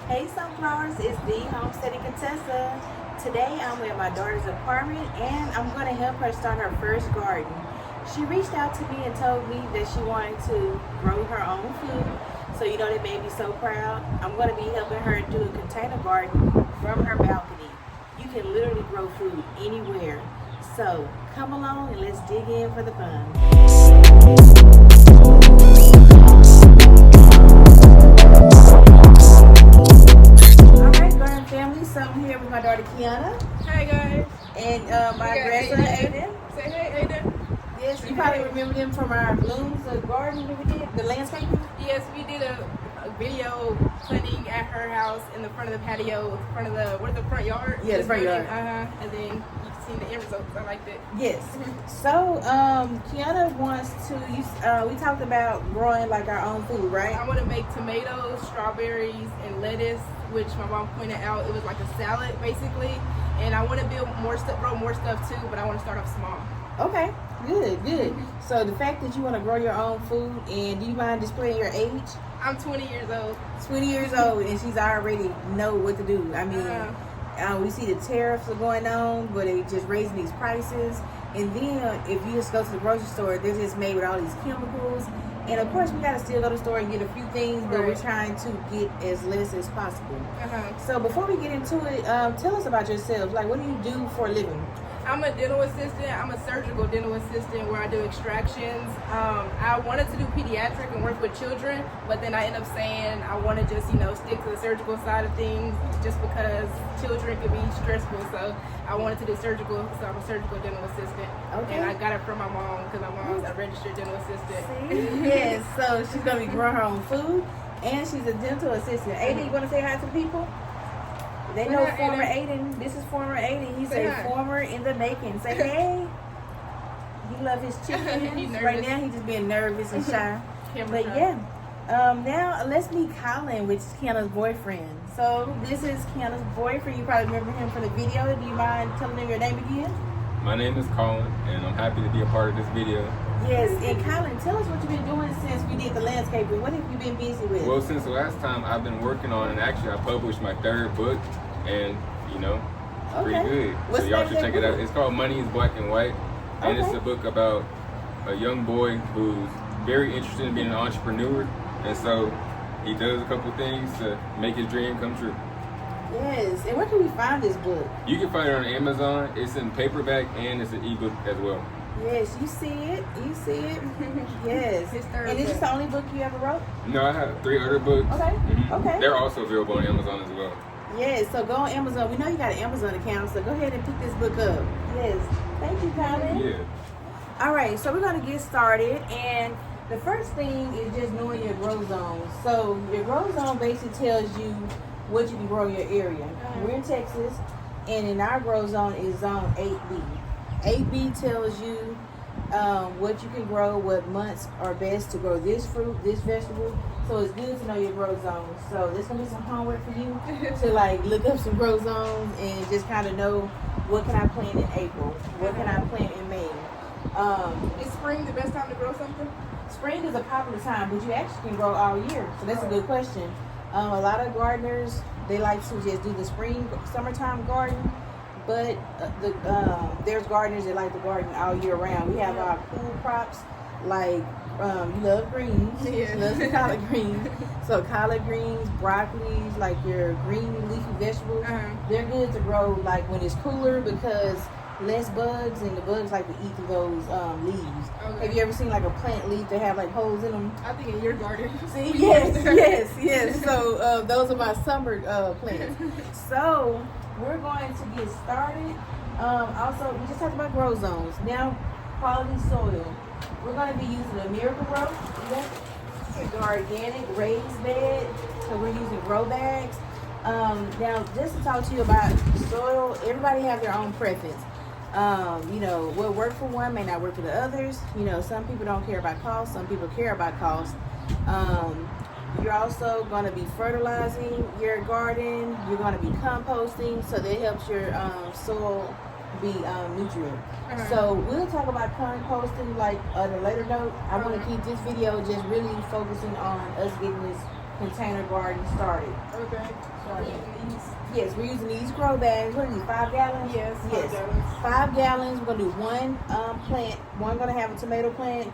Hey Sunflowers, it's the Homesteading Contessa. Today I'm at my daughter's apartment and I'm going to help her start her first garden. She reached out to me and told me that she wanted to grow her own food. So you know that made me so proud. I'm going to be helping her do a container garden from her balcony. You can literally grow food anywhere. So come along and let's dig in for the fun. Family, so I'm here with my daughter Keanna. Hi guys. And my grandson Aiden. Say hey Aiden. Yes, you probably remember them from our blooms garden that we did, the landscaping. Yes, we did a video planting at her house in the front of the patio, in front of the front yard. Yeah, the front yard. And then you can see the end results. I liked it. Yes. So Keanna wants to. We talked about growing like our own food, right? I want to make tomatoes, strawberries, and lettuce, which my mom pointed out it was like a salad basically. And I want to build more stuff, grow more stuff too, but I want to start off small. Okay, good. So the fact that you want to grow your own food, and do you mind displaying your age? I'm 20 years old. 20 years old, and she's already know what to do. I mean, we see the tariffs are going on, but they just raising these prices. And then if you just go to the grocery store, they're just made with all these chemicals. And of course, we gotta still go to the store and get a few things, but we're trying to get as less as possible. So before we get into it, tell us about yourself. Like, what do you do for a living? I'm a dental assistant. I'm a surgical dental assistant where I do extractions. I wanted to do pediatric and work with children, but then I ended up saying I want to just, stick to the surgical side of things just because children can be stressful. So I wanted to do surgical, so I'm a surgical dental assistant. Okay. And I got it from my mom because my mom's a registered dental assistant. See? Yes, so she's going to be growing her own food and she's a dental assistant. Aiden, you want to say hi to the people? They know former Aiden. This is former Aiden. He's a former in the making. Say hey. He love his chickens. Right now he's just being nervous and shy. But yeah. Now let's meet Collin, which is Keanna's boyfriend. So this is Keanna's boyfriend. You probably remember him from the video. Do you mind telling them your name again? My name is Collin, and I'm happy to be a part of this video. Yes, and Collin, tell us what you've been doing since we did the landscaping. What have you been busy with? Well, since the last time I've been working on, and actually I published my third book, and pretty good. What's so y'all should check it out. It's called Money is Black and White, and it's a book about a young boy who's very interested in being an entrepreneur, and so he does a couple things to make his dream come true. Yes, and where can we find this book? You can find it on Amazon. It's in paperback and it's an ebook as well. Yes, you see it. Yes. And is this the only book you ever wrote? No, I have 3 other books. Okay. Okay. They're also available on Amazon as well. Yes, so go on Amazon. We know you got an Amazon account, so go ahead and pick this book up. Yes. Thank you, Collin. Yeah. All right, so we're going to get started, and the first thing is just knowing your grow zone. So your grow zone basically tells you what you can grow in your area. We're in Texas, and in our grow zone is zone 8B. 8B tells you what you can grow, what months are best to grow this fruit, this vegetable. So it's good to know your grow zone. So there's gonna be some homework for you to look up some grow zones and just kind of know what can I plant in April, what can I plant in May. Is spring the best time to grow something? Spring is a popular time, but you actually can grow all year. So that's a good question. A lot of gardeners, they like to just do the summertime garden, but there's gardeners that like to garden all year round. We have our cool crops, like you love greens, you love the collard greens. So collard greens, broccolis, like your green leafy vegetables, they're good to grow like when it's cooler because less bugs, and the bugs like to eat through those leaves. Have you ever seen like a plant leaf that have like holes in them? I think in your garden. See, yes. So those are my summer plants. So we're going to get started. Also, we just talked about grow zones. Now, quality soil. We're going to be using a Miracle Grow. The organic raised bed. So we're using grow bags. Now, just to talk to you about soil, everybody have their own preference. What work for one may not work for the others. Some people don't care about cost, some people care about cost. You're also going to be fertilizing your garden. You're going to be composting, so that helps your soil be nutrient. So we'll talk about composting like at a later note. I want to keep this video just really focusing on us getting this container garden started. Okay. Yes, we're using these grow bags. What are these, 5 gallons? Yes. Yes. 5 gallons. We're going to do one plant. One going to have a tomato plant.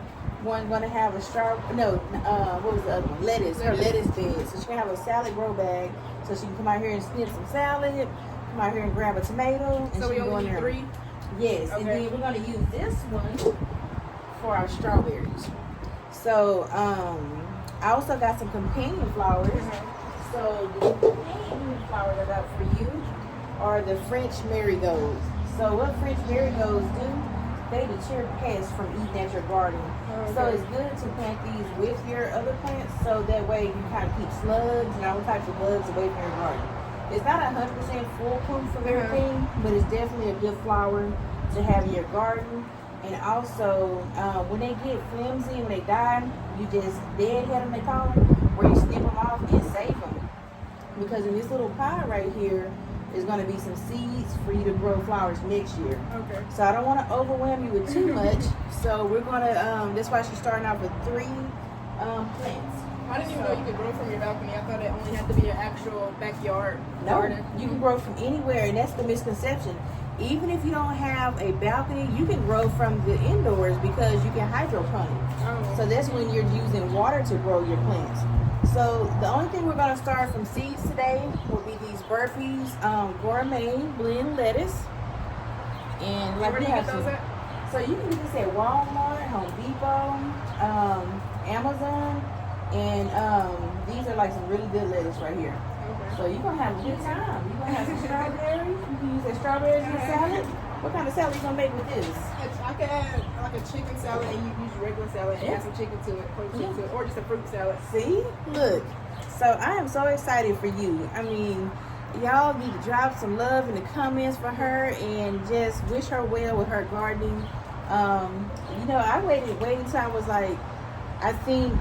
One going to have a what was the other one? Lettuce. Her lettuce bed. So she can have a salad grow bag. So she can come out here and snip some salad. Come out here and grab a tomato. And So she we can go only in need there. 3? Yes. Okay. And then we're going to use this one for our strawberries. So I also got some companion flowers. So the companion flowers I got for you are the French marigolds. So what French marigolds do, they deter pests from eating at your garden. Okay. So it's good to plant these with your other plants, so that way you kind of keep slugs and all types of bugs away from your garden. It's not 100% foolproof of everything, but it's definitely a good flower to have in your garden. And also, when they get flimsy, when they die, you just deadhead them, they call them, where you snip them off and save them. Because in this little pie right here is going to be some seeds for you to grow flowers next year. Okay. So I don't want to overwhelm you with too much. So we're going to, that's why she's starting off with 3 plants. I didn't even know you could grow from your balcony. I thought it only had to be your actual backyard garden. You can grow from anywhere, and that's the misconception. Even if you don't have a balcony, you can grow from the indoors because you can hydroponic. Oh. So that's when you're using water to grow your plants. So the only thing we're going to start from seeds today will be these Burpees gourmet blend lettuce. And like Where we do you have get those some, at? so you can get this at Walmart, Home Depot, Amazon, and these are like some really good lettuce right here. Okay. So you're going to have a good time. You're going to have some strawberries. You can use that strawberries in your salad. What kind of salad are you going to make with this? I could add like a chicken salad and you use regular salad and add some chicken to it, poached chicken to it, or just a fruit salad. See? Look. So I am so excited for you. I mean, y'all need to drop some love in the comments for her and just wish her well with her gardening. I waiting till I was like, I think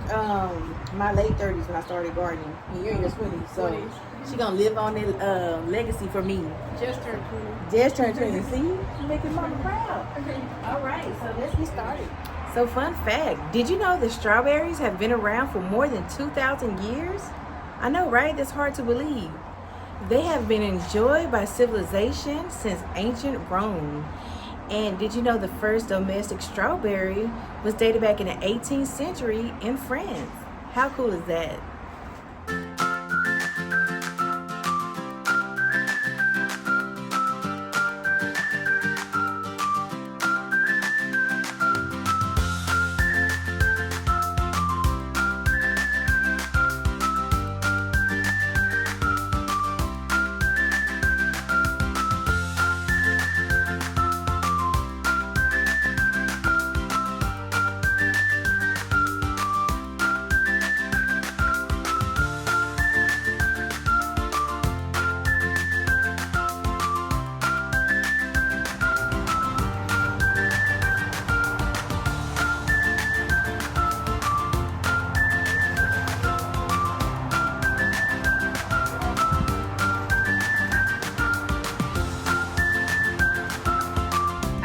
my late 30s when I started gardening. And you're in your 20s. So 20s. she going to live on that legacy for me. Just turned 20. Just turned 20. See? You're making mama proud. All right, so let's get started. So fun fact, did you know that strawberries have been around for more than 2,000 years? I know, right? That's hard to believe. They have been enjoyed by civilization since ancient Rome. And did you know the first domestic strawberry was dated back in the 18th century in France? How cool is that?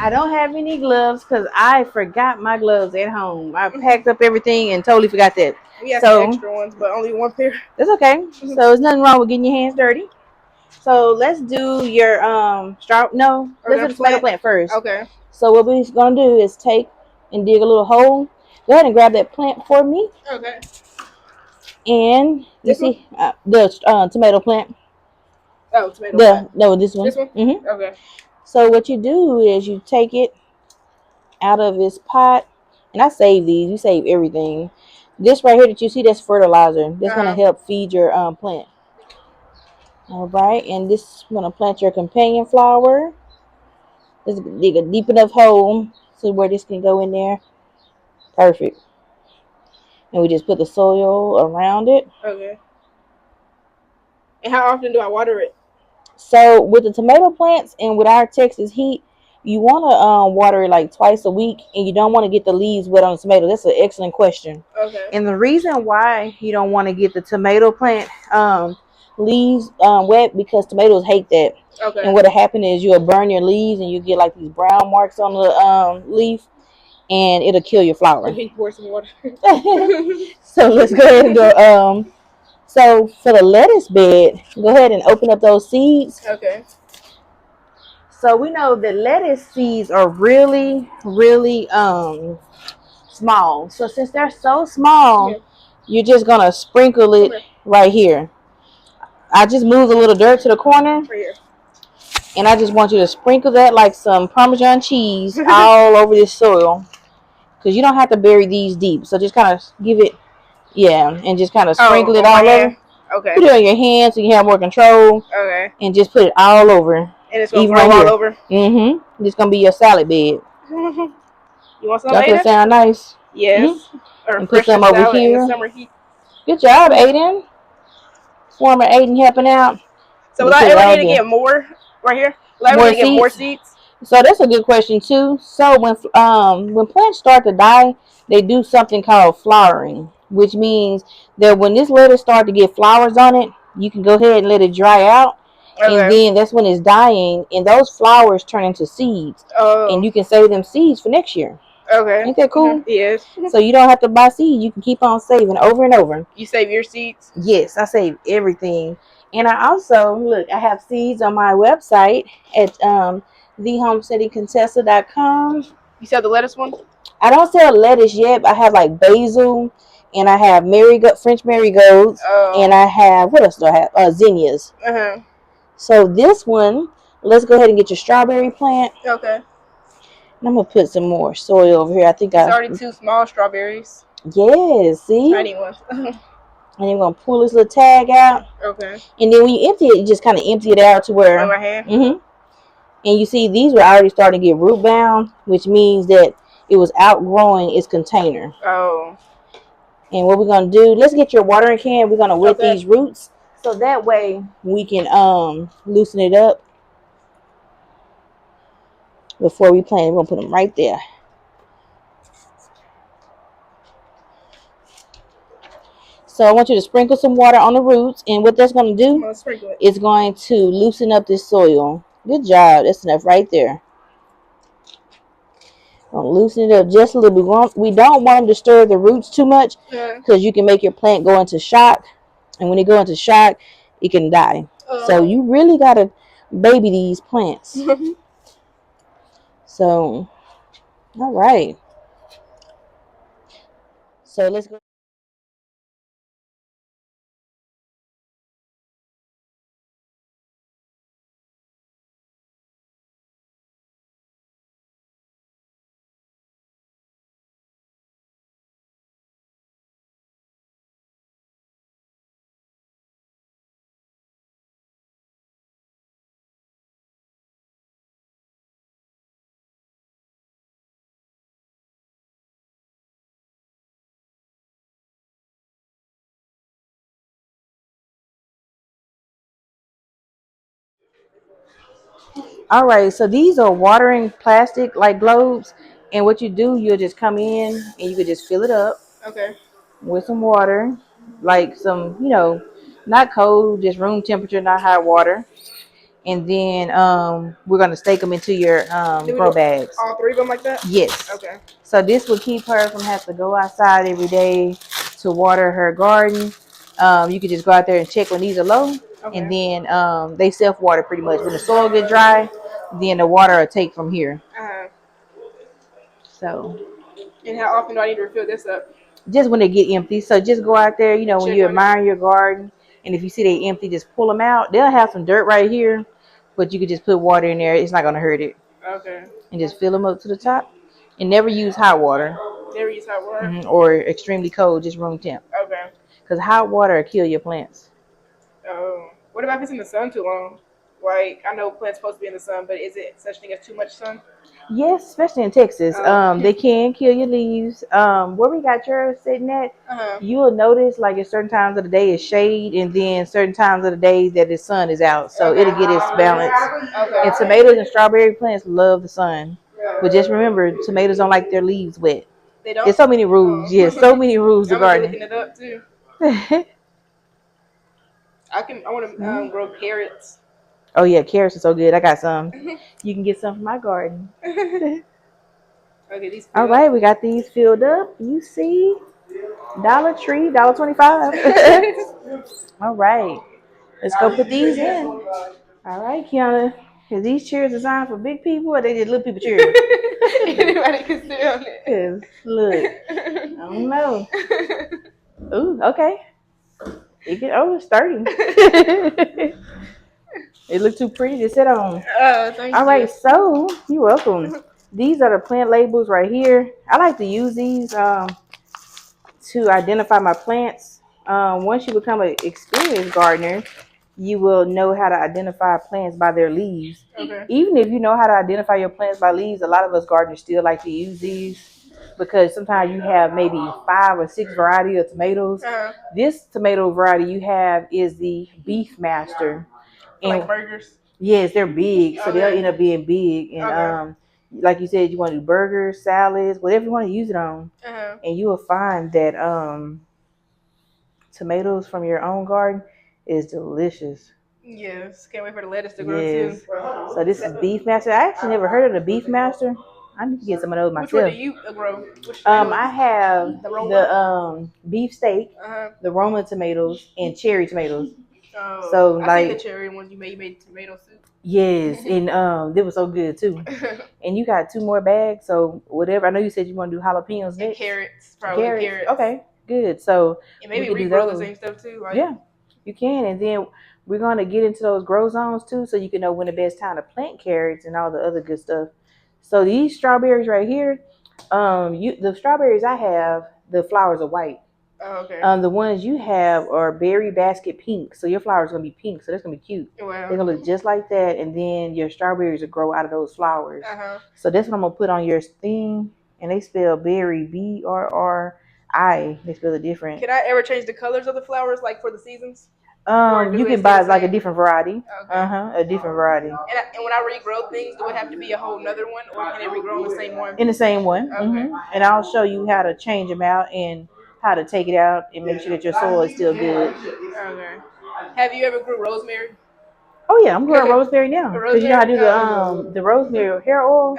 I don't have any gloves because I forgot my gloves at home. I packed up everything and totally forgot that. We have some extra ones, but only one pair. That's okay. So there's nothing wrong with getting your hands dirty. So let's do your let's do the tomato plant first. Okay. So what we're gonna do is take and dig a little hole. Go ahead and grab that plant for me. Okay. And you see the tomato plant. Oh, tomato plant. No, this one. This one? Mm-hmm. Okay. So what you do is you take it out of this pot, and I save these. You save everything. This right here that you see, that's fertilizer. That's gonna help feed your plant. All right, and this is gonna plant your companion flower. Let's dig a deep enough hole so where this can go in there. Perfect. And we just put the soil around it. Okay. And how often do I water it? So with the tomato plants and with our Texas heat, you want to water it like twice a week, and you don't want to get the leaves wet on the tomato. That's an excellent question. Okay. And the reason why you don't want to get the tomato plant leaves wet, because tomatoes hate that. Okay. And what'll happen is you'll burn your leaves and you get like these brown marks on the leaf, and it'll kill your flower. He pour some water. So let's go ahead and go. So for the lettuce bed, go ahead and open up those seeds. Okay. So we know that lettuce seeds are really, really small. So since they're so small, you're just gonna sprinkle it right here. I just moved a little dirt to the corner, Right here. and I just want you to sprinkle that like some Parmesan cheese all over this soil. Because you don't have to bury these deep. So just kind of give it, and just kind of sprinkle it all over. Okay. Put it on your hands so you have more control. Okay. And just put it all over. And it's going to even grow right all here. over? Mm-hmm. It's going to be your salad bed. You want some, Don't Aiden? that sound nice? Yes. Or And put some over here. In the summer heat. Good job, Aiden. Former Aiden helping out. So will I ever need to get more right here? Will I ever need to get more seeds? So that's a good question too. So when plants start to die, they do something called flowering, which means that when this lettuce start to get flowers on it, you can go ahead and let it dry out. Okay. And then that's when it's dying, and those flowers turn into seeds. Oh. And you can save them seeds for next year. Okay. Ain't that cool? Yes. So you don't have to buy seeds. You can keep on saving over and over. You save your seeds? Yes, I save everything. And I also, look, I have seeds on my website at thehomesteadingcontessa.com. You sell the lettuce one? I don't sell lettuce yet, but I have like basil, and I have French marigolds, and I have, what else do I have? Zinnias. Uh-huh. So this one, let's go ahead and get your strawberry plant. Okay. And I'm going to put some more soil over here. I think it's already 2 small strawberries. Yes, see? Tiny ones. And you're going to pull this little tag out. Okay. And then when you empty it, you just kind of empty it out to where... On my hand? Mm-hmm. And you see these were already starting to get root bound, which means that it was outgrowing its container. Oh. And what we're going to do, let's get your watering can. We're going to wet these roots. So that way we can loosen it up before we plant. We're going to put them right there. So I want you to sprinkle some water on the roots. And what that's going to do is going to loosen up this soil. Good job. That's enough right there. I'll loosen it up just a little bit. We don't want them to stir the roots too much because you can make your plant go into shock. And when it go into shock, it can die. So you really got to baby these plants. So, all right. So let's go. All right, so these are watering plastic like globes, and what you do, you'll just come in and you can just fill it up. Okay. With some water, like some, not cold, just room temperature, not hot water. And then we're gonna stake them into your grow bags. All 3 of them like that? Yes. Okay. So this will keep her from having to go outside every day to water her garden. You can just go out there and check when these are low. Okay. And then they self-water pretty much. When the soil get dry, then the water will take from here. So. And how often do I need to refill this up? Just when they get empty. So just go out there, when you're admiring your garden, and if you see they empty, just pull them out. They'll have some dirt right here, but you could just put water in there. It's not going to hurt it. Okay. And just fill them up to the top. And never use hot water. Never use hot water? Mm-hmm. Or extremely cold, just room temp. Okay. Because hot water will kill your plants. Oh. What about if it's in the sun too long? Like, I know plants supposed to be in the sun, but is it such thing as too much sun? Yes, especially in Texas. They can kill your leaves. Where we got yours sitting at, you will notice like at certain times of the day is shade, and then certain times of the day that the sun is out. So it'll get its balance. Okay. And tomatoes and strawberry plants love the sun. But just remember, tomatoes don't like their leaves wet. They don't? There's so many rules. Yes, so many rules of gardening. I'm looking it up too. I want to grow carrots. Oh yeah, carrots are so good. I got some. You can get some from my garden. Okay, these. All right, we got these filled up. You see, Dollar Tree, $1.25. All right. Let's go put these in. All right, Keanna. Is these chairs designed for big people or they just little people chairs? Anybody can sit on it. 'Cause look, I don't know. Ooh, okay. It's sturdy. It looked too pretty to sit on. Oh, thank you. All right, so you're welcome. These are the plant labels right here. I like to use these to identify my plants. Once you become an experienced gardener, you will know how to identify plants by their leaves. Okay. Even if you know how to identify your plants by leaves, a lot of us gardeners still like to use these because sometimes you have maybe 5 or 6 variety of tomatoes. This tomato variety you have is the Beefmaster. Like burgers? Yes, they're big, so they'll end up being big. And like you said, you want to do burgers, salads, whatever you want to use it on. And you will find that tomatoes from your own garden is delicious. Yes, can't wait for the lettuce to grow too. So this is Beefmaster. I actually never heard of the Beefmaster. I need to get some of those myself. Which one do you grow? I have the beef steak, the Roma tomatoes, and cherry tomatoes. Oh, so I see the cherry ones you made tomato soup. Yes, and they were so good too. And you got 2 more bags, so whatever. I know you said you want to do jalapenos next. And carrots, probably carrots. Okay, good. So and maybe regrow the same stuff too. Like, yeah, you can. And then we're gonna get into those grow zones too, so you can know when the best time to plant carrots and all the other good stuff. So these strawberries right here, the strawberries I have, the flowers are white. Oh, okay. The ones you have are berry basket pink, so your flowers are gonna be pink, so that's gonna be cute. Wow. They're gonna look just like that, and then your strawberries will grow out of those flowers. So that's what I'm gonna put on your thing, and they spell berry BRRI. They spell it different. Can I ever change the colors of the flowers, like for the seasons? You can buy like a different variety. Okay. A different variety. And when I regrow things, do it have to be a whole nother one, or can it regrow in the same one? In the same one. Okay. And I'll show you how to change them out and how to take it out and make sure that your soil is still good. Okay. Have you ever grew rosemary? Oh yeah, I'm growing rosemary now because you know I do the rosemary hair oil.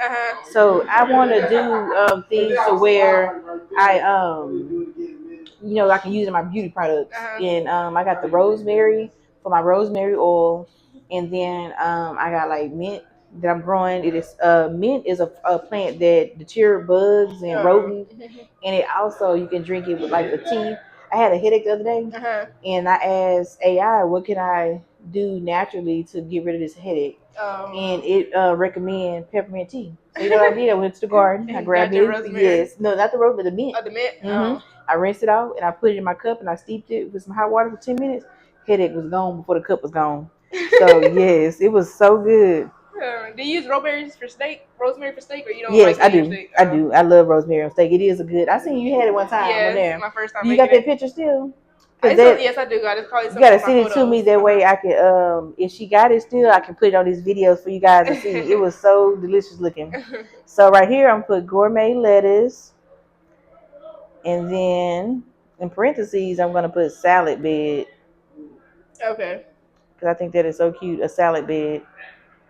So I want to do things to where I I can use it in my beauty products. And I got the rosemary for my rosemary oil, and then I got like mint that I'm growing. It is mint is a plant that deter bugs and rodents, and it also you can drink it with like a tea. I had a headache the other day, and I asked AI, what can I do naturally to get rid of this headache? And it recommend peppermint tea. So you know what I did? I went to the garden. I grabbed it. Yes, no, not the rosemary, the mint. Oh, the mint. I rinsed it out and I put it in my cup and I steeped it with some hot water for 10 minutes. Headache was gone before the cup was gone. So yes, it was so good. Do you use rosemary for steak, or you don't? Yes, like I do. Steak? I do. I love rosemary on steak. It is a good. I seen you had it one time. Yes, there. My first time. You got that picture still? Yes, I do. I just call it. You gotta send it to me that way I can. If she got it still, I can put it on these videos for you guys to see. It was so delicious looking. So right here, I'm gonna put gourmet lettuce, and then in parentheses, I'm gonna put salad bed. Okay. Because I think that is so cute, a salad bed.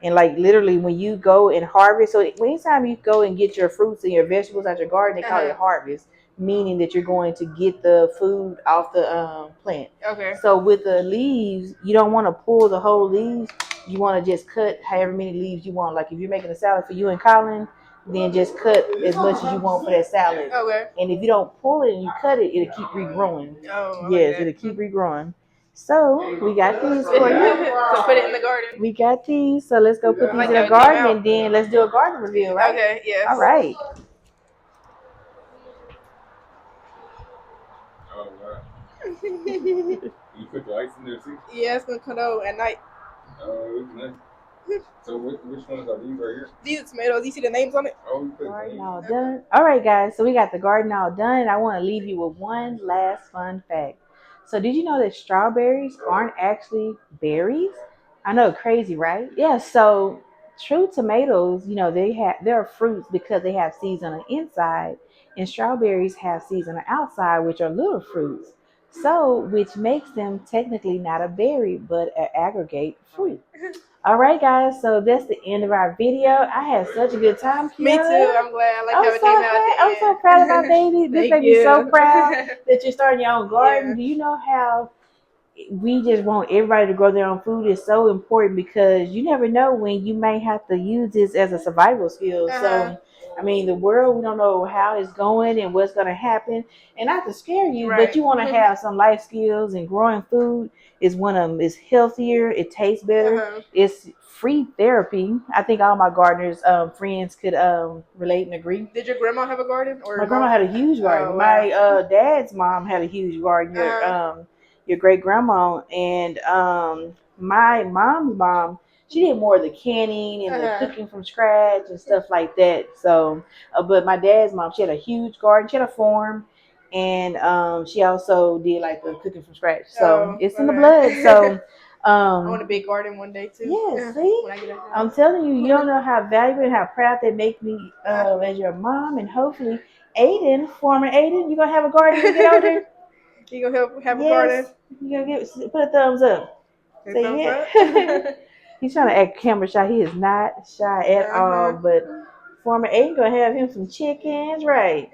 And like literally when you go and harvest, so anytime you go and get your fruits and your vegetables out your garden, they call it harvest, meaning that you're going to get the food off the plant. Okay. So with the leaves, you don't want to pull the whole leaves. You want to just cut however many leaves you want. Like if you're making a salad for you and Collin, then just cut as much as you want for that salad. Okay. And if you don't pull it and you cut it, it'll keep regrowing. Oh, yes, it'll keep regrowing. So we got these for you. So put it in the garden. We got these. So let's go put these in the garden and then let's do a garden review, right? Okay, yes. All right. Oh, wow. You put the ice in there too? Yeah, it's going to come out at night. Oh, it's nice. So which ones are these right here? These are tomatoes. You see the names on it? Oh, you put Garden all done. All right, guys. So we got the garden all done. I want to leave you with one last fun fact. So did you know that strawberries aren't actually berries? I know, crazy, right? Yeah. So true tomatoes, they're fruits because they have seeds on the inside, and strawberries have seeds on the outside, which are little fruits. So which makes them technically not a berry, but an aggregate fruit. All right, guys. So that's the end of our video. I had such a good time. Keanna. Me too. I'm glad. I like how it came out at the I'm end. so proud of my baby. This Thank made me you. so proud that you're starting your own garden. Yeah. Do you know how we just want everybody to grow their own food is so important because you never know when you may have to use this as a survival skill. So, I mean, the world, we don't know how it's going and what's going to happen. And not to scare you, but you want to have some life skills, and growing food is one of them. It's healthier, it tastes better, it's free therapy. I think all my gardeners friends could relate and agree. Did your grandma have a garden? Or my grandma had a huge garden. Oh, wow. My dad's mom had a huge garden. Your great grandma, and my mom's mom, she did more of the canning and the cooking from scratch and stuff like that. So, but my dad's mom, she had a huge garden. She had a farm, and she also did like the cooking from scratch. So it's in the blood. So. I want a big garden one day too. Yeah, see, when I get a house. I'm telling you, you don't know how valuable and how proud they make me as your mom, and hopefully, Aiden, former Aiden, you gonna have a garden when you get older. You gonna have a garden? You gonna put a thumbs up. Say thumbs up. He's trying to act camera shy. He is not shy at all. But former Aiden gonna have him some chickens, right?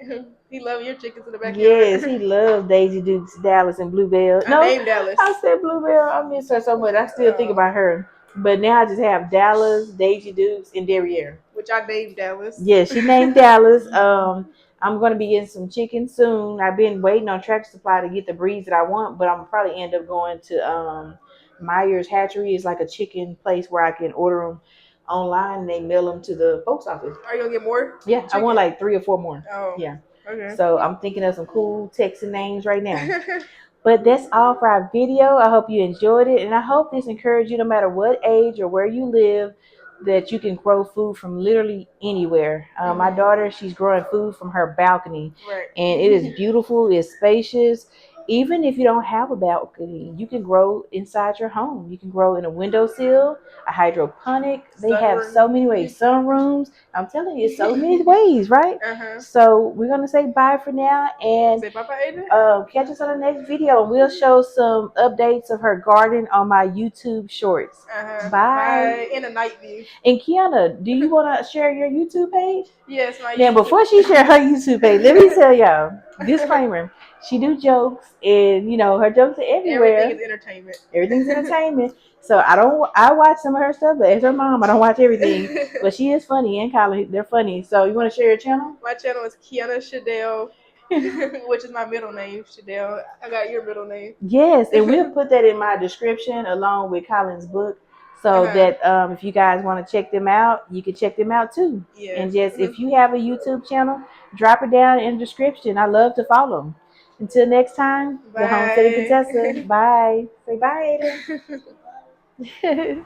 He loves your chickens in the backyard. Yes, he loves Daisy Dukes, Dallas, and Bluebell. I named Dallas. I said Bluebell. I miss her so much. I still think about her. But now I just have Dallas, Daisy Dukes, and Derriere. Which I named Dallas. Yes, she named Dallas. I'm going to be getting some chicken soon. I've been waiting on Tractor Supply to get the breeds that I want, but I'm probably end up going to Myers Hatchery. It's like a chicken place where I can order them online and they mail them to the post office. Are you going to get more? Yeah, chicken? I want like 3 or 4 more. Oh. Yeah. Okay. So I'm thinking of some cool Texan names right now. But that's all for our video. I hope you enjoyed it, and I hope this encouraged you, no matter what age or where you live, that you can grow food from literally anywhere. My daughter, she's growing food from her balcony, and it is beautiful. It's spacious. Even if you don't have a balcony, you can grow inside your home. You can grow in a windowsill, a hydroponic. They have so many ways. Sunrooms. I'm telling you, so many ways, right? So we're going to say bye for now. And say bye-bye, Aiden. Catch us on the next video. We'll show some updates of her garden on my YouTube shorts. Bye. Bye. In a night view. And Keanna, do you want to share your YouTube page? Yes, my Now, before she share her YouTube page, let me tell y'all, disclaimer. She do jokes, and you know her jokes are everywhere. Everything is entertainment. Everything's entertainment. So I watch some of her stuff, but as her mom, I don't watch everything. But she is funny, and Collin, they're funny. So you want to share your channel? My channel is Keanna Shadell, which is my middle name, Shadell. I got your middle name. Yes, and we'll put that in my description along with Collin's book, so that if you guys want to check them out, you can check them out too. Yes. And just if you have a YouTube channel, drop it down in the description. I love to follow them. Until next time, bye. The Homesteading Contessa. Bye. Say bye, Aiden.